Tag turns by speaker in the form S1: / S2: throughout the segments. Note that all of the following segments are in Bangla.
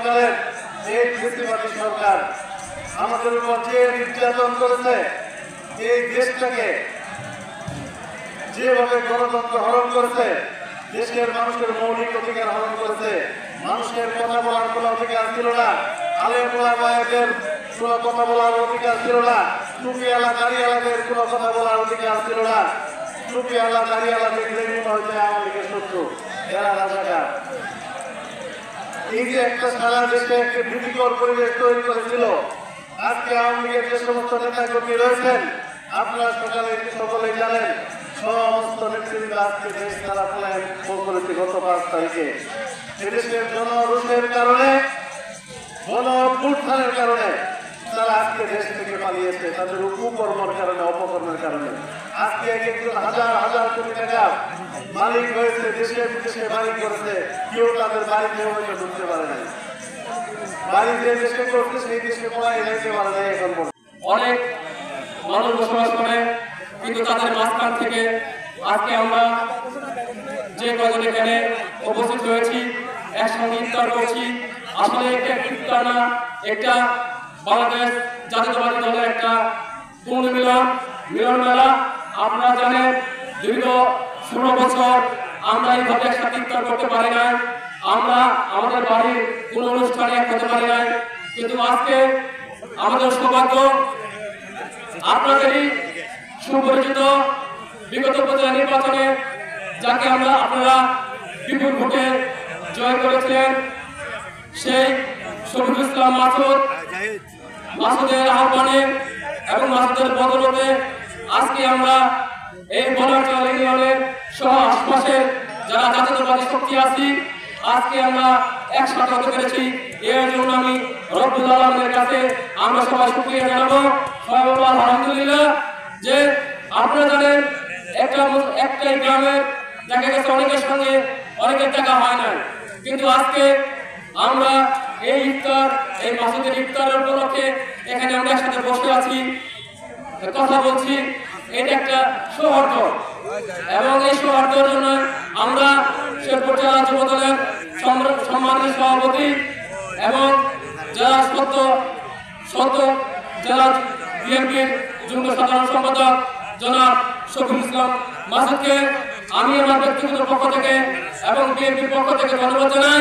S1: সরকারের এই কৃত্রিবাদী সরকার আমাদের উপর যে নির্যাতন করেছে, এই দেশটাকে যেভাবে গণতন্ত্র হরণ করেছে, দেশের মানুষের মৌলিক অধিকার হরণ করেছে, মানুষের কথা বলার কোনো অধিকার ছিল না, আলেম ওলামায়েদের কোনো কথা বলার অধিকার ছিল না, টুপিওয়ালা দাড়িওয়ালাদের কোনো কথা বলার অধিকার ছিল না। টুপিওয়ালা দাড়িওয়ালা দেখলে মনে হচ্ছে আওয়ামী লীগের শত্রু, এরা রাজাকার। এই যে একটা সারা দেশে একটা ভীতিকর পরিবেশ তৈরি করেছিল, আজকে আওয়ামী লীগের যে সমস্ত নেতা কর্মী রয়েছেন, আপনারা সকলেই জানেন, সমস্ত নেতৃবৃন্দ আজকে দেশ তারা পলায়ন করেছে গত 5 তারিখে। এদেশের জনরোষের কারণে, গণ-অভ্যুত্থানের কারণে তারা আজকে দেশ থেকে পালিয়েছে, তাদের কুকর্মের কারণে, অপকর্মের কারণে। আজকে একজন হাজার হাজার কোটি টাকা মালিক হয়েছে, দেশে বিদেশে মালিক করেছে, কেউ তাদের বাড়িতে হয়তো ঢুকতে পারে নাই। বাড়ি যে দেশে করতে সেই দেশে পলাই যাইতে পারে নাই এখন পর্যন্ত।
S2: অনেক মানুষ বসবাস করে, কিন্তু তাদের মাঝখান থেকে আজকে আমরা যে কজন এখানে উপস্থিত হয়েছি, একসঙ্গে ইফতার করছি। আসলে একটা ইফতার না, একটা বাংলাদেশ জাতীয়তাবাদী দলের একটা পুনর্মিলন মেলা। আপনারা জানেন, দীর্ঘ 16 বছর আমরা এইভাবে একসাথে ইফতার করতে পারি নাই, আমরা আমাদের বাড়ির কোন অনুষ্ঠানে এক হতে পারি নাই। কিন্তু আজকে আমাদের সৌভাগ্য, আপনাদেরই সুপরিচিত বিগত উপজেলা নির্বাচনে যাকে আপনারা বিপুল ভোটে জয় করেছিলেন, সেই শফিকুল ইসলাম মাসুদের আহ্বানে এবং মাসুদের বদলতে আজকে আমরা এই বনারচর ইউনিয়নের সহ আশপাশের যারা জাতীয়তাবাদী শক্তি আছি, আজকে আমরা একসাথে হতে পেরেছি। এর জন্য আমি রব্বুল আলামিনের কাছে আমরা সবাই শুকরিয়া জানাবো। সবাই বলবো আলহামদুলিল্লাহ। যে আপনারা জানেন, একটাই গ্রামে দেখা গেছে অনেকের সঙ্গে অনেকের দেখা হয় না, কিন্তু আজকে আমরা এই ইফতার, এই মাসুদের ইফতারের উপলক্ষে এখানে আমরা একসাথে বসে আছি, কথা বলছি। এটা একটা সৌহার্দ্য, এবং এই সৌহার্দ্যের জন্য আমরা শেরপুর জেলা যুব দলের সম্মানিত সভাপতি এবং জেলা সত্য জেলা বিএনপির যুগ্ম সাধারণ সম্পাদক জনাব শফিকুল ইসলাম মাসুদকে আমি আমার ব্যক্তিগত পক্ষ থেকে এবং বিএনপির পক্ষ থেকে ধন্যবাদ জানাই।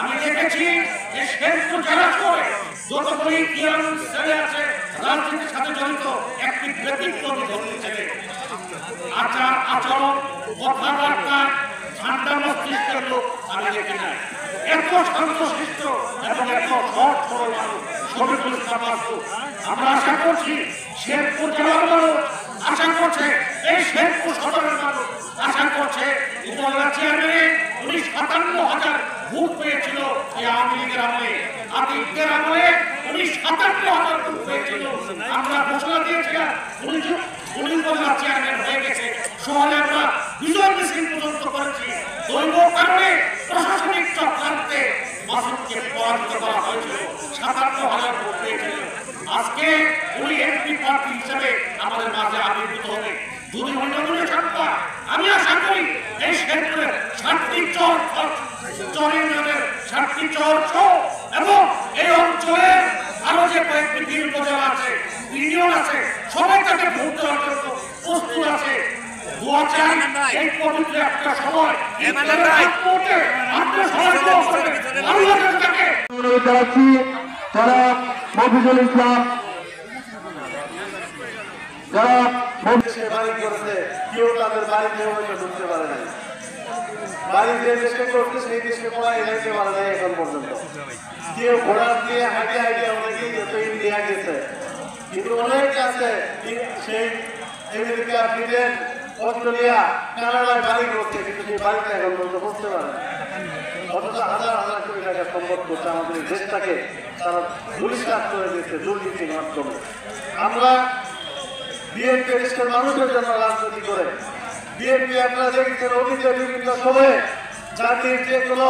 S3: আমি দেখেছি যে শেরপুর জেলা করে যতগুলি ইয়ং ছেলে আছে রাজনীতির সাথে জড়িত, একটি ব্যতিক্রমী ধর্মী ছেলে, আচার আচরণ, কথাবার্তা, ঠান্ডা মস্তিষ্কের লোক আমি দেখি নাই। এত শান্তশিষ্ট এবং এত সৎ সরল মানুষ শফিকুল ইসলাম মাসুদ। আমরা আশা করছি শেরপুর জেলার মানুষ আশা করছে, এই শেরপুর সদরের মানুষ আশা করছে, উপজেলা চেয়ারম্যানে 57,000 ভোট পেয়েছিল এই আওয়ামী লীগের আমলে, আতিকদের আমলে 57,000 ভোট পেয়েছিল। আমরা ঘোষণা দিয়েছিলাম উনি উপজেলা চেয়ারম্যান হয়ে গেছে। শহরে আমরা বিজয় মিছিল পর্যন্ত করেছি। দৈব কারণে প্রশাসনিক চক্রান্তে মাসুদকে পরাজিত করা হয়েছিল, 57,000 ভোট পেয়েছিল। আজকে উনি এমপি প্রার্থী হিসেবে আমাদের মাঝে আবির্ভূত হবে। যদি অন্যগুলো থাকবা, আমি আশা করি এই শেরপুরের 7টি চর এবং এই অঞ্চলে আরো যে কয়েকটি বিল উপজেলা আছে, ইউনিয়ন আছে, সবাই তাকে ভোট দেওয়ার জন্য প্রস্তুত আছে। দোয়া চাই এই পবিত্র একটা সময়
S1: যারা মফিজুল ইসলাম, যারা বাড়ি করেছে, কেউ তাদের বাড়িতে হয়তো ঢুকতে পারে নাই। বাড়ি যে দেশকে করতে সেই দেশকে পলাই যাইতে পারে নাই এখন পর্যন্ত। কেউ ঘোড়ার দিয়ে হাঁটে অনেকেই যেত, ইন্ডিয়া গেছে, কিন্তু অনেক আছে সেই আমেরিকা, ব্রিটেন, অস্ট্রেলিয়া, কানাডায় বাড়ি করছে, কিন্তু সেই বাড়িটা এখন পর্যন্ত করতে পারে না। অথচ হাজার হাজার কোটি টাকা সম্পদ করছে আমাদের দেশটাকে তারা ধূলিসাৎ করে দিচ্ছে দুর্নীতির মাধ্যমে। আমরা বিএনপি দেশের মানুষের জন্য রাজনীতি করে, বিএনপি আপনারা দেখেছেন অতীতে বিভিন্ন সময়ে জাতির যে কোনো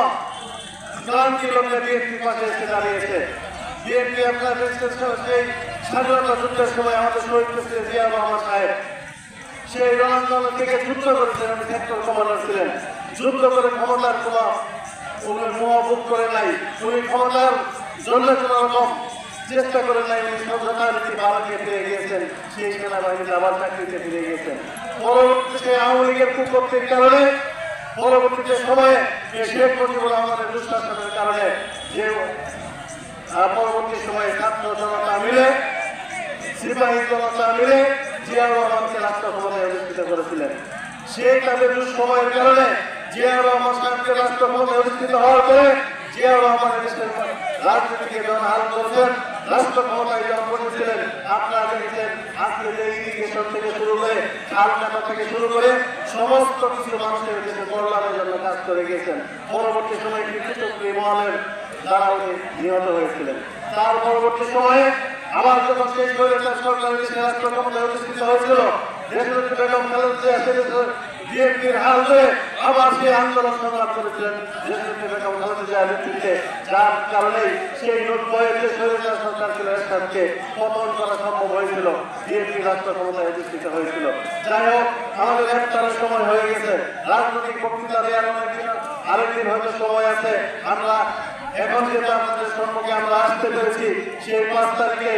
S1: ক্রান্তি লগ্নে বিএনপি পাশে এসে দাঁড়িয়েছে। বিএনপি আপনারা দেখছেন সেই স্বাধীনতা যুদ্ধের সময় আমাদের শহীদ প্রেসিডেন্ট জিয়া রহমান সাহেব সেই রণাঙ্গন থেকে যুদ্ধ করেছেন, উনি সেক্টর কমান্ডার ছিলেন, যুদ্ধ করে ক্ষমতার কোনো উনি মোহাবুক করে নাই, উনি ক্ষমতার জন্য কোন রকম চেষ্টা করে নাই, উনি যথারীতি ভারতকে ফিরে গিয়েছেন, সেই সেনাবাহিনীতে আবার চাকরিতে ফিরে গিয়েছেন। পরবর্তীতে আওয়ামী লীগের কুকর্তির কারণে পরবর্তীতে সময়ে শেখ মুজিবুর রহমানের দুঃশাসনের কারণে যে পরবর্তী সময়ে ছাত্র জনতা মিলে সিপাহী জনতা মিলে জিয়াউর রহমানকে রাষ্ট্র ক্ষমতায় অধিষ্ঠিত করেছিলেন। সেই তাদের দুঃসময়ের কারণে জিয়াউর রহমান সাহেবকে রাষ্ট্র ক্ষমতায় অধিষ্ঠিত হওয়ার পরে জিয়াউর রহমান দেশের রাজনীতিকে যখন হাল করেছেন, রাষ্ট্র ক্ষমতায় যখন বসেছিলেন, আপনারা দেখেছেন আজকে যে ইরিগেশন থেকে শুরু করে খাল কাটা থেকে শুরু করে সমস্ত কিছু মানুষের দেশের কল্যাণের জন্য কাজ করে গিয়েছেন। পরবর্তী সময়ে কৃষি মহলের দ্বারা উনি নিহত হয়েছিলেন। তার পরবর্তী সময়ে আবার যখন শেষ করে তার সরকারের দেশের রাষ্ট্র ক্ষমতায় অধিষ্ঠিত হয়েছিল, দেশনেত্রী বেগম খালেদা জিয়া বিএনপির হাল ধরে আবার সেই আন্দোলন সংগ্রাম করেছিলেন দেশনেত্রী বেগম খালেদা জিয়ার নেতৃত্বে, যার কারণেই সেই 90-এর যে স্বৈরাচার সরকার ছিল এরশাদকে পতন করা সম্ভব হয়েছিল, বিএনপি রাষ্ট্র ক্ষমতায় অধিষ্ঠিত হয়েছিল। যাই হোক, আমাদের গ্রেফতারের সময় হয়ে গেছে, রাজনৈতিক বক্তৃতা দেওয়ার আরেকদিন হয়তো সময় আছে। আমরা এখন যেটা আমাদের সম্মুখে আমরা আসতে পেরেছি, সেই 5 তারিখে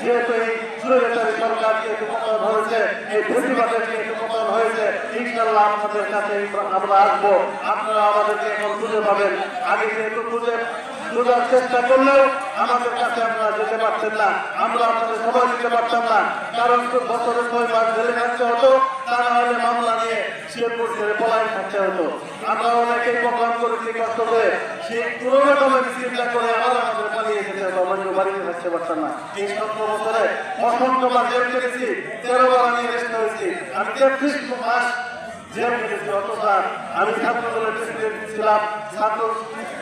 S1: যেহেতু এই স্বৈরাচারী সরকার যেহেতু পতন হয়েছে, এই প্রতিবাদের যেহেতু পতন হয়েছে, ইনশাল্লাহ আপনাদের কাছে আমরা আসবো, আপনারা আমাদেরকে এখন খুঁজে পাবেন। আগে যেহেতু খোঁজার চেষ্টা করলেও আমাদের কাছে আপনারা যেতে পারছেন না, আমরা আপনাদের সময় দিতে পারতাম না, কারণ বছরের 6 মাস জেলে থাকতে হতো, তা না হলে মামলা নিয়ে শেরপুর ছেড়ে পলায়ন থাকতে হতো। আমরা অনেকেই প্রোগ্রাম করেছি কষ্ট করে, সেই কোনো রকমের চিন্তা করে আবার আমাদের পালিয়ে যেতে হতো, আমরা বাড়িতে থাকতে পারতাম না। এই 17 বছরে অসংখ্যবার জেল কেটেছি, 13 বার আমি রেস্ট হয়েছি, আমি 33 মাস জেল কেটেছি। অথচ আমি ছাত্র দলের প্রেসিডেন্ট ছিলাম,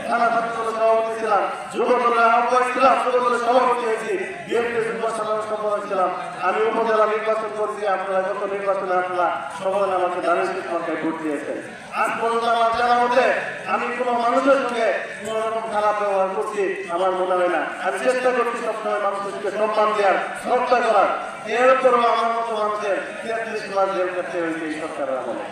S1: থানা ছাত্র দলের সভাপতি ছিলাম, যুব দলের আহ্বায়ক ছিলাম, যুব দলের সভাপতি হয়েছি, বিএনপির যুব সাধারণ সম্পাদক ছিলাম, আমি উপজেলা নির্বাচন করেছি। আপনারা গত নির্বাচনে আপনারা সকলে আমাকে দানের মার্কায় ভোট দিয়েছেন। আজ পর্যন্ত আমার জানা মতে আমি কোনো মানুষের সঙ্গে কোন রকম খারাপ ব্যবহার করছি আমার মনে হয় না। আমি চেষ্টা করছি সবসময় মানুষকে সম্মান দেওয়ার, শ্রদ্ধা করার। এরপরেও আমার মতো মানুষের 33 মাস জেল করতে হয়েছে এই সরকারের আমলে।